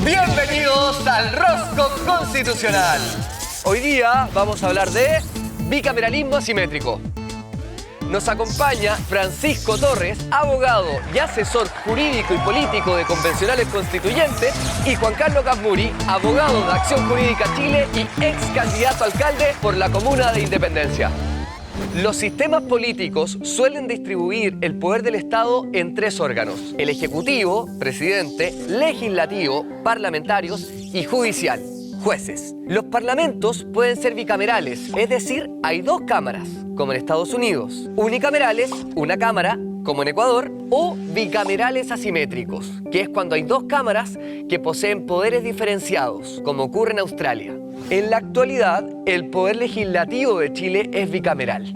Bienvenidos al Rosco Constitucional. Hoy día vamos a hablar de bicameralismo asimétrico. Nos acompaña Francisco Torres, abogado y asesor jurídico y político de convencionales constituyentes, y Juan Carlos Gasmuri, abogado de Acción Jurídica Chile y ex candidato a alcalde por la comuna de Independencia. Los sistemas políticos suelen distribuir el poder del Estado en tres órganos: el ejecutivo, presidente, legislativo, parlamentarios y judicial, jueces. Los parlamentos pueden ser bicamerales, es decir, hay dos cámaras, como en Estados Unidos; unicamerales, una cámara, como en Ecuador; o bicamerales asimétricos, que es cuando hay dos cámaras que poseen poderes diferenciados, como ocurre en Australia. En la actualidad, el poder legislativo de Chile es bicameral.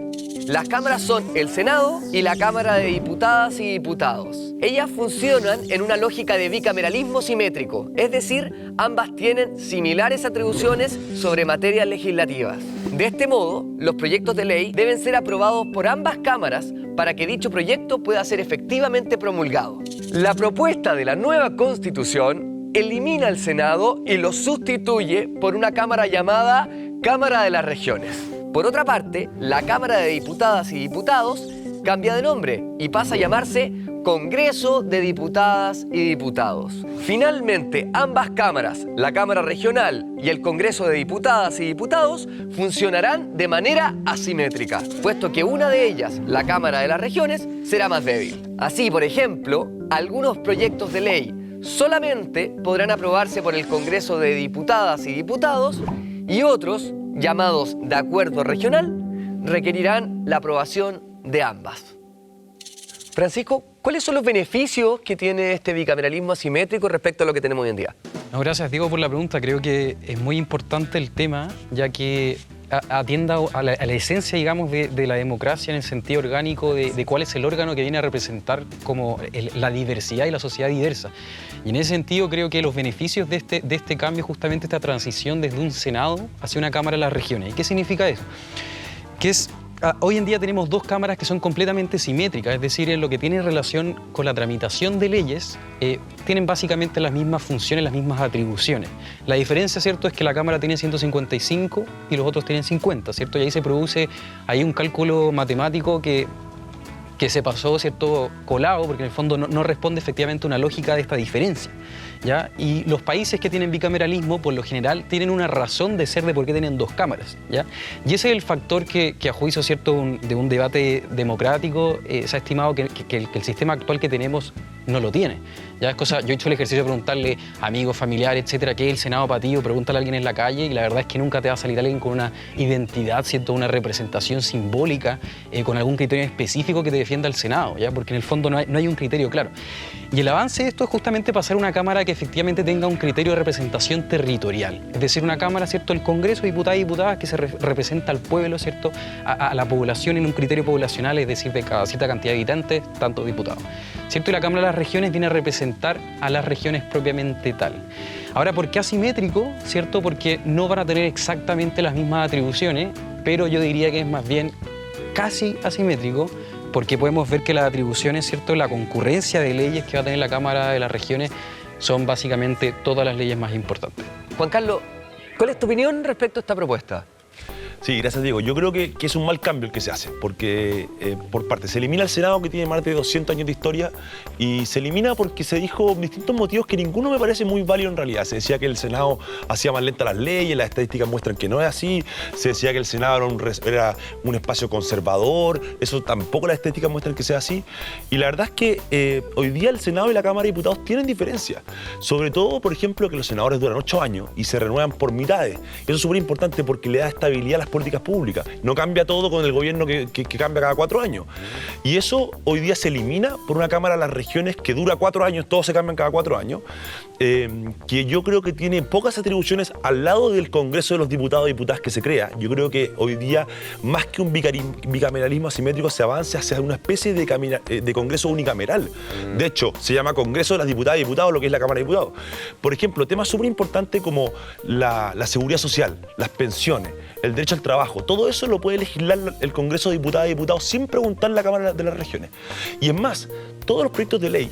Las cámaras son el Senado y la Cámara de Diputadas y Diputados. Ellas funcionan en una lógica de bicameralismo simétrico, es decir, ambas tienen similares atribuciones sobre materias legislativas. De este modo, los proyectos de ley deben ser aprobados por ambas cámaras para que dicho proyecto pueda ser efectivamente promulgado. La propuesta de la nueva Constitución elimina al Senado y lo sustituye por una cámara llamada Cámara de las Regiones. Por otra parte, la Cámara de Diputadas y Diputados cambia de nombre y pasa a llamarse Congreso de Diputadas y Diputados. Finalmente, ambas cámaras, la Cámara Regional y el Congreso de Diputadas y Diputados, funcionarán de manera asimétrica, puesto que una de ellas, la Cámara de las Regiones, será más débil. Así, por ejemplo, algunos proyectos de ley solamente podrán aprobarse por el Congreso de Diputadas y Diputados, y otros, llamados de acuerdo regional, requerirán la aprobación de ambas. Francisco, ¿cuáles son los beneficios que tiene este bicameralismo asimétrico respecto a lo que tenemos hoy en día? No, gracias, Diego, por la pregunta. Creo que es muy importante el tema, ya que atienda a la esencia, digamos, de la democracia en el sentido orgánico de cuál es el órgano que viene a representar como la diversidad y la sociedad diversa. Y en ese sentido creo que los beneficios de este cambio, justamente esta transición desde un Senado hacia una Cámara de las Regiones. ¿Y qué significa eso? Que hoy en día tenemos dos cámaras que son completamente simétricas, es decir, en lo que tiene relación con la tramitación de leyes, tienen básicamente las mismas funciones, las mismas atribuciones. La diferencia, ¿cierto?, es que la Cámara tiene 155 y los otros tienen 50, ¿cierto? Y ahí se produce un cálculo matemático que se pasó, ¿cierto?, colado, porque en el fondo no responde efectivamente a una lógica de esta diferencia, ¿ya? Y los países que tienen bicameralismo, por lo general, tienen una razón de ser de por qué tienen dos cámaras, ¿ya? Y ese es el factor que a juicio, ¿cierto?, de un debate democrático, se ha estimado que el sistema actual que tenemos no lo tiene. Ya es cosa, yo he hecho el ejercicio de preguntarle a amigos, familiares, etcétera, ¿qué es el Senado para ti? O pregúntale a alguien en la calle, y la verdad es que nunca te va a salir alguien con una identidad, ¿cierto?, una representación simbólica, con algún criterio específico que te defienda el Senado, ¿ya? Porque en el fondo no hay un criterio claro. Y el avance de esto es justamente pasar a una Cámara que efectivamente tenga un criterio de representación territorial. Es decir, una Cámara, ¿cierto?, el Congreso de Diputados y Diputadas que se representa al pueblo, ¿cierto?, a la población en un criterio poblacional, es decir, de cada cierta cantidad de habitantes, tantos diputados, ¿cierto? Y la Cámara de las Regiones viene a representar a las regiones propiamente tal. Ahora, ¿por qué asimétrico? ¿Cierto? Porque no van a tener exactamente las mismas atribuciones, pero yo diría que es más bien casi asimétrico, porque podemos ver que las atribuciones, ¿cierto?, la concurrencia de leyes que va a tener la Cámara de las Regiones son básicamente todas las leyes más importantes. Juan Carlos, ¿cuál es tu opinión respecto a esta propuesta? Sí, gracias, Diego. Yo creo que es un mal cambio el que se hace, porque por parte se elimina el Senado, que tiene más de 200 años de historia, y se elimina porque se dijo distintos motivos que ninguno me parece muy válido en realidad. Se decía que el Senado hacía más lentas las leyes, las estadísticas muestran que no es así. Se decía que el Senado era un espacio conservador, eso tampoco las estadísticas muestran que sea así. Y la verdad es que hoy día el Senado y la Cámara de Diputados tienen diferencias. Sobre todo, por ejemplo, que los senadores duran 8 años y se renuevan por mitades. Eso es súper importante porque le da estabilidad a las políticas públicas. No cambia todo con el gobierno que cambia cada 4 años. Y eso hoy día se elimina por una Cámara de las Regiones que dura 4 años, todos se cambian cada 4 años, que yo creo que tiene pocas atribuciones al lado del Congreso de los Diputados y Diputadas que se crea. Yo creo que hoy día, más que un bicameralismo asimétrico, se avanza hacia una especie de Congreso unicameral. De hecho, se llama Congreso de las Diputadas y Diputados, lo que es la Cámara de Diputados. Por ejemplo, temas súper importantes como la seguridad social, las pensiones, el derecho al trabajo, todo eso lo puede legislar el Congreso de Diputadas y Diputados sin preguntar a la Cámara de las Regiones. Y es más, todos los proyectos de ley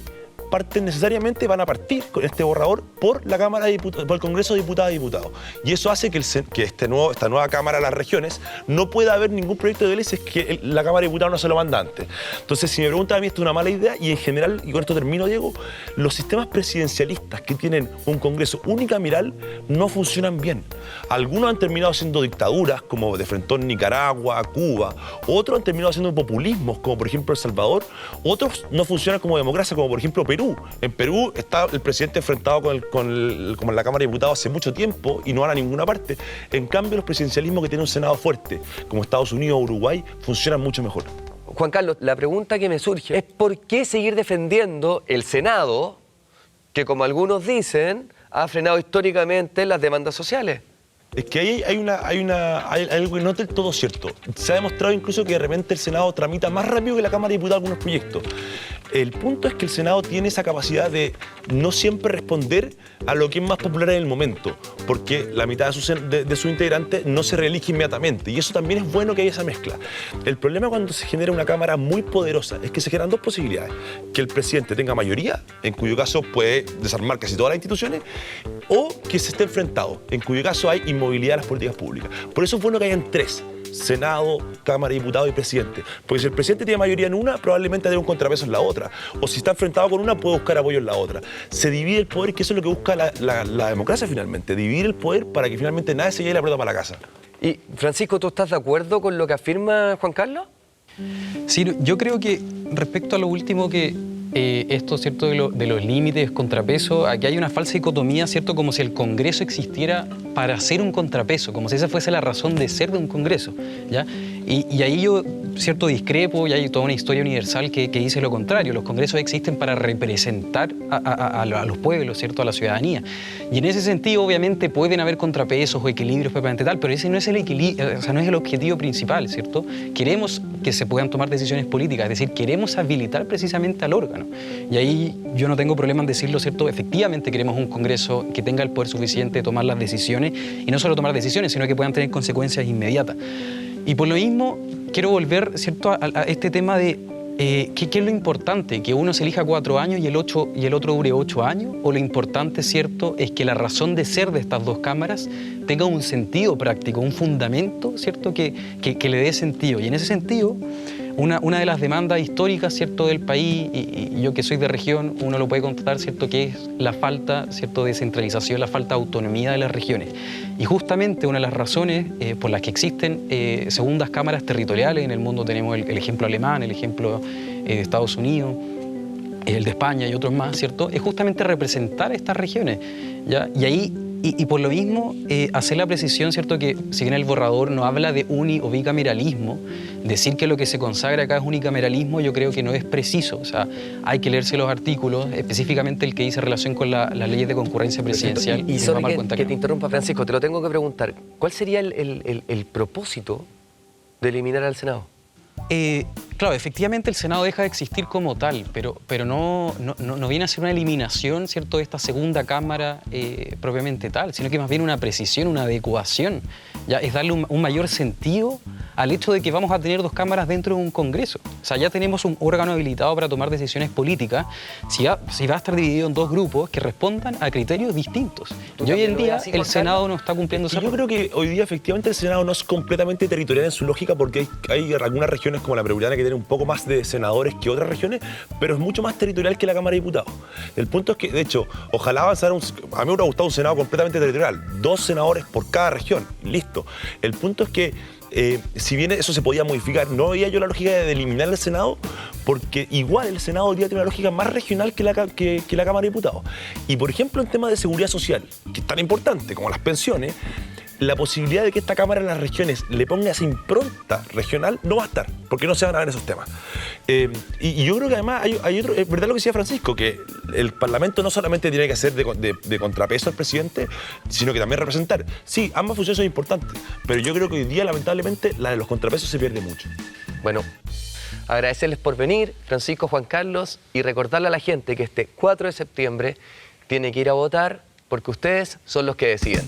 parten necesariamente, van a partir con este borrador por la Cámara de Diputados, por el Congreso de Diputadas y Diputados. Y eso hace que, esta nueva Cámara de las Regiones no pueda haber ningún proyecto de ley si es que la Cámara de Diputados no se lo manda antes. Entonces, si me preguntan a mí, esto es una mala idea, y en general, y con esto termino, Diego, los sistemas presidencialistas que tienen un Congreso unicameral no funcionan bien. Algunos han terminado siendo dictaduras, como de frentón Nicaragua, Cuba, otros han terminado siendo populismos, como por ejemplo El Salvador, otros no funcionan como democracia, como por ejemplo Perú. En Perú está el presidente enfrentado con la Cámara de Diputados hace mucho tiempo y no van a ninguna parte. En cambio, los presidencialismos que tienen un Senado fuerte, como Estados Unidos o Uruguay, funcionan mucho mejor. Juan Carlos, la pregunta que me surge es ¿por qué seguir defendiendo el Senado, que como algunos dicen, ha frenado históricamente las demandas sociales? Es que ahí hay algo que no es del todo cierto. Se ha demostrado incluso que de repente el Senado tramita más rápido que la Cámara de Diputados algunos proyectos. El punto es que el Senado tiene esa capacidad de no siempre responder a lo que es más popular en el momento, porque la mitad de sus integrantes no se reelige inmediatamente, y eso también es bueno que haya esa mezcla. El problema cuando se genera una Cámara muy poderosa es que se generan dos posibilidades: que el presidente tenga mayoría, en cuyo caso puede desarmar casi todas las instituciones, o que se esté enfrentado, en cuyo caso hay inmovilidad de las políticas públicas. Por eso es bueno que hayan tres: Senado, Cámara de Diputados y presidente. Porque si el presidente tiene mayoría en una, probablemente tiene un contrapeso en la otra. O si está enfrentado con una, puede buscar apoyo en la otra. Se divide el poder, que eso es lo que busca la democracia finalmente. Dividir el poder para que finalmente nadie se lleve la pelota para la casa. Y Francisco, ¿tú estás de acuerdo con lo que afirma Juan Carlos? Sí, yo creo que respecto a lo último que esto, ¿cierto?, de los límites, contrapeso, aquí hay una falsa dicotomía, ¿cierto?, como si el Congreso existiera para ser un contrapeso, como si esa fuese la razón de ser de un Congreso, ¿ya? Y ahí yo, ¿cierto?, discrepo, y hay toda una historia universal que dice lo contrario. Los Congresos existen para representar a los pueblos, ¿cierto?, a la ciudadanía. Y en ese sentido, obviamente, pueden haber contrapesos o equilibrios propiamente tal, pero ese no es el equilibrio, o sea, no es el objetivo principal, ¿cierto? Queremos que se puedan tomar decisiones políticas, es decir, queremos habilitar precisamente al órgano. Y ahí yo no tengo problema en decirlo, ¿cierto? Efectivamente queremos un Congreso que tenga el poder suficiente de tomar las decisiones, y no solo tomar decisiones, sino que puedan tener consecuencias inmediatas. Y por lo mismo, quiero volver, ¿cierto?, a este tema de ¿qué es lo importante? ¿Que uno se elija 4 años y el otro dure 8 años? ¿O lo importante, cierto, es que la razón de ser de estas dos cámaras tenga un sentido práctico, un fundamento, ¿cierto?, que le dé sentido? Y en ese sentido, una de las demandas históricas, ¿cierto?, del país, y yo que soy de región, uno lo puede constatar, ¿cierto?, que es la falta, ¿cierto?, de descentralización, la falta de autonomía de las regiones. Y justamente una de las razones por las que existen segundas cámaras territoriales, en el mundo tenemos el ejemplo alemán, el ejemplo de Estados Unidos, el de España y otros más, ¿cierto?, es justamente representar a estas regiones, ¿ya? Y ahí, y por lo mismo, hacer la precisión, ¿cierto?, que si bien el borrador no habla de uni o bicameralismo, decir que lo que se consagra acá es unicameralismo, yo creo que no es preciso. O sea, hay que leerse los artículos, específicamente el que dice relación con las leyes de concurrencia presidencial. Y solo que te interrumpa, Francisco, te lo tengo que preguntar. ¿Cuál sería el propósito de eliminar al Senado? Claro, efectivamente el Senado deja de existir como tal, pero no viene a ser una eliminación, ¿cierto?, de esta segunda cámara propiamente tal, sino que más bien una precisión, una adecuación. Ya es darle un mayor sentido al hecho de que vamos a tener dos cámaras dentro de un Congreso. O sea, ya tenemos un órgano habilitado para tomar decisiones políticas, si va a estar dividido en dos grupos que respondan a criterios distintos. Y hoy en día el Senado no está cumpliendo ese rol. Yo creo que hoy día efectivamente el Senado no es completamente territorial en su lógica, porque hay algunas regiones como la Peruviana que tienen un poco más de senadores que otras regiones, pero es mucho más territorial que la Cámara de Diputados. El punto es que, de hecho, ojalá avanzara a mí me hubiera gustado un Senado completamente territorial, 2 senadores por cada región, listo. El punto es que si bien eso se podía modificar, no veía yo la lógica de eliminar el Senado, porque igual el Senado hoy día tiene una lógica más regional que la Cámara de Diputados. Y por ejemplo, en temas de seguridad social, que es tan importante como las pensiones, la posibilidad de que esta Cámara en las regiones le ponga esa impronta regional no va a estar, porque no se van a ver esos temas. Y yo creo que además hay otro, es verdad lo que decía Francisco, que el Parlamento no solamente tiene que hacer de contrapeso al presidente, sino que también representar. Sí, ambas funciones son importantes, pero yo creo que hoy día, lamentablemente, la de los contrapesos se pierde mucho. Bueno, agradecerles por venir, Francisco, Juan Carlos, y recordarle a la gente que este 4 de septiembre tiene que ir a votar, porque ustedes son los que deciden.